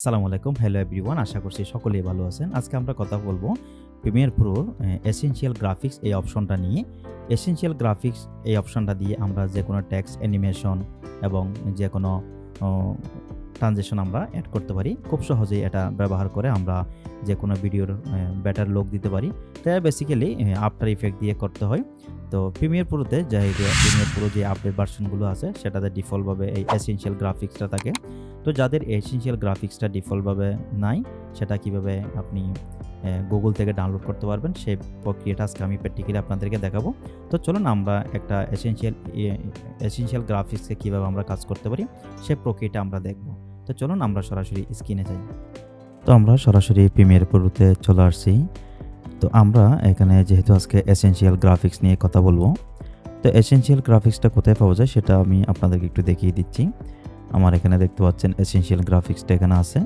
আসসালামু আলাইকুম। Hello everyone. আশা করছি সকলেই ভালো আছেন। আজকে আমরা কথা বলবো প্রিমিয়ার প্রোর এসেনশিয়াল গ্রাফিক্স এই অপশনটা নিয়ে। এসেনশিয়াল গ্রাফিক্স এই অপশনটা দিয়ে আমরা যেকোনো টেক্সট, অ্যানিমেশন এবং যেকোনো অ ট্রানজিশন আমরা এড করতে পারি। খুব সহজেই এটা ব্যবহার করে আমরা যেকোনো ভিডিওর বেটার লুক দিতে পারি। এটা বেসিক্যালি আফটার ইফেক্ট দিয়ে করতে হয়। তো প্রিমিয়ার প্রোতে প্রিমিয়ার প্রো যে আপডেট ভার্সনগুলো আছে সেটাতে ডিফল্টভাবে এই এসেনশিয়াল গ্রাফিক্সটা থাকে। তো যাদের এসেনশিয়াল গ্রাফিক্সটা ডিফল্টভাবে নাই, সেটা কিভাবে আপনি গুগল থেকে ডাউনলোড করতে পারবেন সেই প্রক্রিয়াটা আজকে আমি প্র্যাকটিক্যালি আপনাদেরকে দেখাবো। তো চলুন আমরা একটা এসেনশিয়াল গ্রাফিক্সে কিভাবে আমরা কাজ করতে পারি সেই প্রক্রিয়াটা আমরা দেখব। তো চলুন আমরা সরাসরি স্ক্রিনে যাই। তো আমরা সরাসরি প্রিমিয়ার প্রোতে চলে আসছি। তো আমরা এখানে যেহেতু আজকে এসেনশিয়াল গ্রাফিক্স নিয়ে কথা বলবো, তো এসেনশিয়াল গ্রাফিক্সটা কোথায় পাওয়া যায় সেটা আমি আপনাদেরকে একটু দেখিয়ে দিচ্ছি। আমার এখানে দেখতে পাচ্ছেন এসেনশিয়াল গ্রাফিক্সটা এখানে আছে।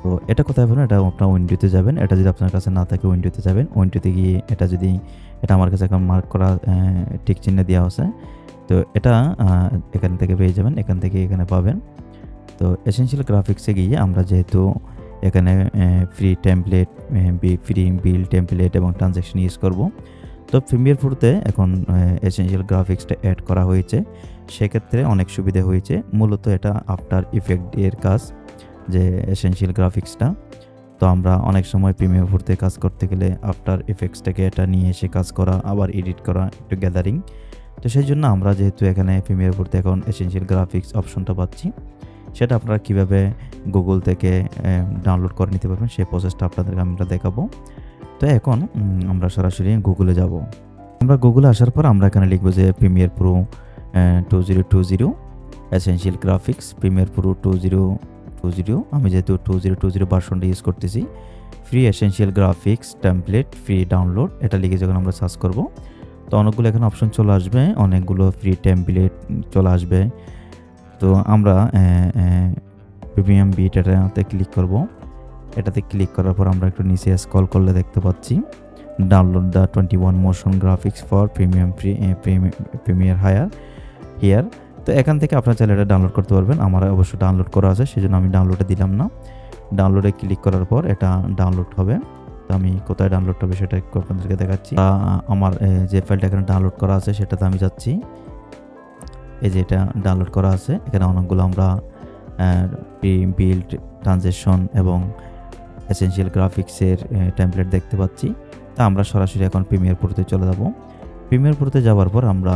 তো এটা কোথায় পাবেন? এটা আপনার উইন্ডোতে যাবেন। এটা যদি আপনার কাছে না থাকে উইন্ডোতে যাবেন। উইন্ডোতে গিয়ে এটা আমার কাছে এখন মার্ক করা টিক চিহ্ন দেওয়া আছে। তো এটা এখান থেকে পেয়ে যাবেন। এখান থেকে এখানে পাবেন। তো এসেনশিয়াল গ্রাফিক্সে গিয়ে আমরা যেহেতু এখানে free template, free build template এবং ট্রানজ্যাকশন ইউজ করব। তো প্রিমিয়ার প্রোতে এখন এসেনশিয়াল গ্রাফিক্সটা অ্যাড করা হয়েছে। সেক্ষেত্রে অনেক সুবিধা হয়েছে। মূলত এটা আফটার ইফেক্ট এর কাজ, যে এসেনশিয়াল গ্রাফিক্সটা। তো আমরা অনেক সময় প্রিমিয়ার প্রোতে কাজ করতে গেলে আফটার ইফেক্টসটাকে এটা নিয়ে এসে কাজ করা, আবার এডিট করা, একটু গ্যাদারিং। তো সেই জন্য আমরা যেহেতু এখানে প্রিমিয়ার প্রোতে এখন এসেনশিয়াল গ্রাফিক্স অপশনটা পাচ্ছি, সেটা আপনারা কীভাবে গুগল থেকে ডাউনলোড করে নিতে পারবেন সেই প্রসেসটা আপনাদেরকে আমরা দেখাবো। তো এখন আমরা সরাসরি গুগলে যাব। আমরা গুগলে আসার পর আমরা এখানে লিখব যে Premiere Pro 2020 essential graphics Premiere Pro 2020। আমি যেহেতু 2020 ভার্সনটা ইউজ করতেছি, free essential graphics template free download, এটা লিখে যখন আমরা সার্চ করব, তো অনেকগুলো এখানে অপশন চলে আসবে, অনেকগুলো ফ্রি টেমপ্লেট চলে আসবে। তো আমরা প্রিমিয়াম বিট এটাতে ক্লিক করব। এটাতে ক্লিক করার পর আমরা একটু নিচে স্ক্রল করলে দেখতে পাচ্ছি download the 21 motion graphics for premier here. তো এখান থেকে আপনার চাইলে এটা ডাউনলোড করতে পারবেন। আমার অবশ্য ডাউনলোড করা আছে, সেজন্য আমি ডাউনলোডে দিলাম না। ডাউনলোডে ক্লিক করার পর এটা ডাউনলোড হবে। তো আমি কোথায় ডাউনলোড হবে সেটা একটু আপনাদেরকে দেখাচ্ছি। আমার যে ফাইলটা এখানে ডাউনলোড করা আছে সেটাতে আমি যাচ্ছি। এই যে এটা ডাউনলোড করা আছে, এখানে অনেকগুলো আমরা বিল্ড, ট্রানজিশন এবং এসেনশিয়াল গ্রাফিক্সের টেমপ্লেট দেখতে পাচ্ছি। তা আমরা সরাসরি এখন প্রিমিয়ার প্রোতে চলে যাব। প্রিমিয়ার প্রোতে যাওয়ার পর আমরা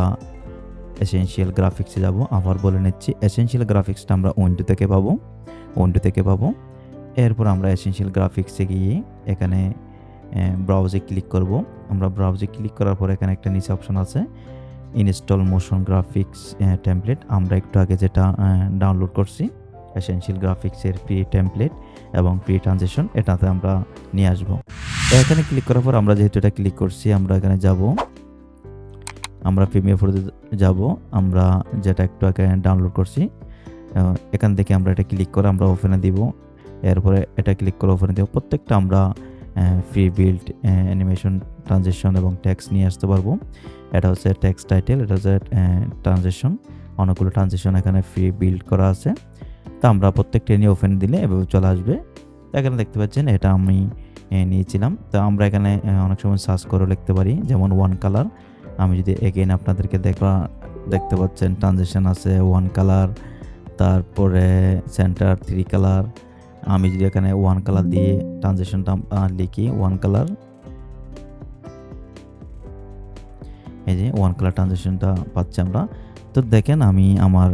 এসেনশিয়াল গ্রাফিক্সে যাব। আবার বলে নিচ্ছি, এসেনশিয়াল গ্রাফিক্সটা আমরা উইন্ডো থেকে পাবো। এরপর আমরা এসেনশিয়াল গ্রাফিক্সে গিয়ে এখানে ব্রাউজে ক্লিক করব। আমরা ব্রাউজে ক্লিক করার পর এখানে একটা নিচে অপশন আছে ইনস্টল মোশন গ্রাফিক্স টেমপ্লেট। আমরা একটু আগে যেটা ডাউনলোড করছি এসেনশিয়াল গ্রাফিক্সের প্রি টেমপ্লেট এবং প্রি ট্রানজিশন, এটাতে আমরা নিয়ে আসব। তো এখানে ক্লিক করার পর আমরা যেহেতু এটা ক্লিক করছি, আমরা এখানে যাব, আমরা প্রিমিয়ার প্রোতে যাব। আমরা যেটা একটু আগে ডাউনলোড করছি এখান থেকে আমরা এটা ক্লিক করে আমরা ওপেনে দিব। এরপরে এটা ক্লিক করে ওপেনে দেব। প্রত্যেকটা আমরা ফ্রি বিল্ড, অ্যানিমেশন, ট্রানজিশন এবং টেক্সট নিয়ে আসতে পারবো। এটা হচ্ছে টেক্সট টাইটেল, এটা হচ্ছে ট্রানজিশন। অনেকগুলো ট্রানজিশন এখানে ফ্রি বিল্ড করা আছে। তো আমরা প্রত্যেকটা নিয়ে ওপেন দিলে এভাবে চলে আসবে। এখানে দেখতে পাচ্ছেন এটা আমি নিয়েছিলাম। তো আমরা এখানে অনেক সময় সার্চ করে লিখতে পারি, যেমন ওয়ান কালার। আমি যদি এগেইন আপনাদেরকে দেখতে পাচ্ছেন ট্রানজিশন আছে ওয়ান কালার, তারপরে সেন্টার 3 কালার। আমি যদি এখানে ওয়ান কালার দিয়ে ট্রানজিশনটা লিখি ওয়ান কালার, এই যে ওয়ান কালার ট্রানজিশনটা পাচ্ছি আমরা। তো দেখেন আমি আমার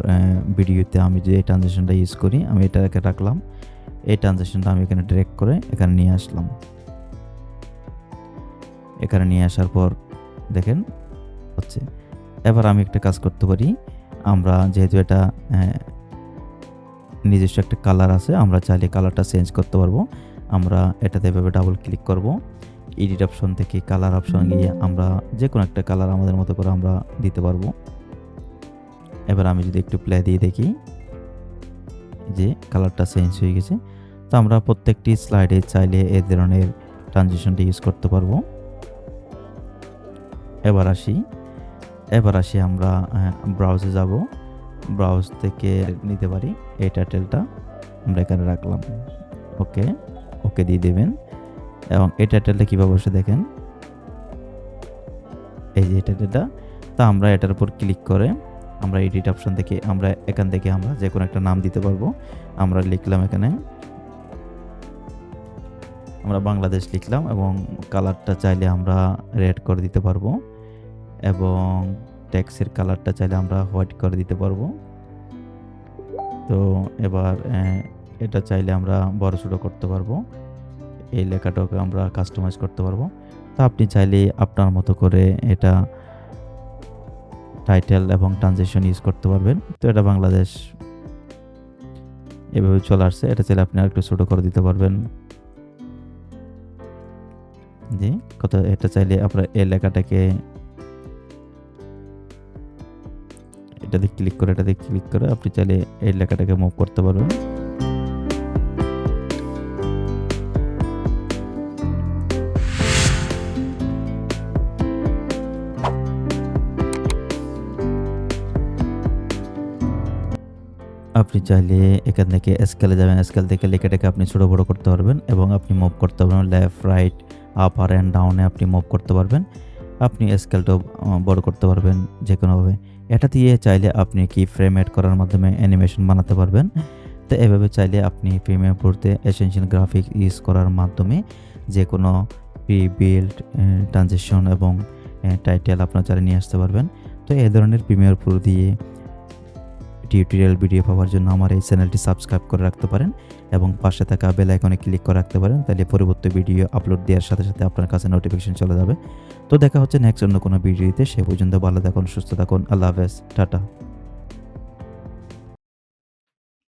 ভিডিওতে আমি যে ট্রানজিশনটা ইউজ করি, আমি এটাকে রাখলাম। এই ট্রানজিশনটা আমি এখানে ড্র্যাগ করে এখানে নিয়ে আসলাম। এখানে নিয়ে আসার পর দেখেন হচ্ছে। এবার আমি একটা কাজ করতে পারি, আমরা যেহেতু এটা নিজস্ব একটা কালার আছে, আমরা চাইলে কালারটা চেঞ্জ করতে পারবো। আমরা এটাতে এভাবে ডাবল ক্লিক করব। এডিট অপশন থেকে কালার অপশন গিয়ে আমরা যে কোনো একটা কালার আমাদের মতো করে আমরা দিতে পারবো। এবার আমি যদি একটু প্লে দিয়ে দেখি যে কালারটা চেঞ্জ হয়ে গেছে। তো আমরা প্রত্যেকটি স্লাইডে চাইলে এই ধরনের ট্রানজিশনটা ইউজ করতে পারবো। এবার আসি আমরা ব্রাউজে যাব। ব্রাউজ থেকে নিতে পারি এই টাইটেলটা। আমরা এখানে রাখলাম। ওকে, ওকে দিয়ে দেবেন। এবং এই টাইটেলটা কীভাবে বসে দেখেন, এই যে টাইটেলটা। তা আমরা এটার উপর ক্লিক করে আমরা এডিট অপশন থেকে আমরা এখান থেকে আমরা যে কোনো একটা নাম দিতে পারবো। আমরা লিখলাম এখানে, আমরা বাংলাদেশ লিখলাম এবং কালারটা চাইলে আমরা রেড করে দিতে পারবো এবং টেক্সটের কালারটা চাইলে আমরা হোয়াইট করে দিতে পারবো। তো এবার এটা চাইলে আমরা বড় ছোটো করতে পারবো, এই লেখাটাকে আমরা কাস্টমাইজ করতে পারবো। তো আপনি চাইলে আপনার মতো করে এটা টাইটেল এবং ট্রানজিশন ইউজ করতে পারবেন। তো এটা বাংলাদেশ এভাবে চলে আসছে। এটা চাইলে আপনি আরেকটু ছোটো করে দিতে পারবেন। জি, এটা চাইলে আপনার এই লেখাটাকে এটাতে ক্লিক করে আপনি চাইলে এই লেখাটাকে মুভ করতে পারবেন। আপনি চাইলে এখান থেকে স্কেলে যাবেন, স্কেল থেকে লেখাটাকে আপনি ছোটো বড়ো করতে পারবেন এবং আপনি মুভ করতে পারবেন লেফট রাইট আপার অ্যান্ড ডাউনে আপনি মুভ করতে পারবেন। আপনি স্কেলটাও বড় করতে পারবেন যে কোনোভাবে। এটা দিয়ে চাইলে আপনি কি ফ্রেম এড করার মাধ্যমে অ্যানিমেশন বানাতে পারবেন। তো এভাবে চাইলে আপনি প্রিমিয়ার প্রোতে এসেনশিয়াল গ্রাফিক্স ইউজ করার মাধ্যমে যে কোনো প্রি বিল্ড ট্রানজিশন এবং টাইটেল আপনার চাইলে নিয়ে আসতে পারবেন। তো এই ধরনের প্রিমিয়ার প্রো দিয়ে টিউটোরিয়াল ভিডিও পাওয়ার জন্য আমার এই চ্যানেলটি সাবস্ক্রাইব করে রাখতে পারেন এবং পাশে থাকা বেল আইকনে ক্লিক করে রাখতে পারেন। তাহলে পরবর্তী ভিডিও আপলোড দেওয়ার সাথে সাথে আপনার কাছে নোটিফিকেশন চলে যাবে। তো দেখা হচ্ছে নেক্সট অন্য কোনো ভিডিওতে। সে পর্যন্ত ভালো থাকুন, সুস্থ থাকুন। আল্লাহ হাফেজ, টাটা।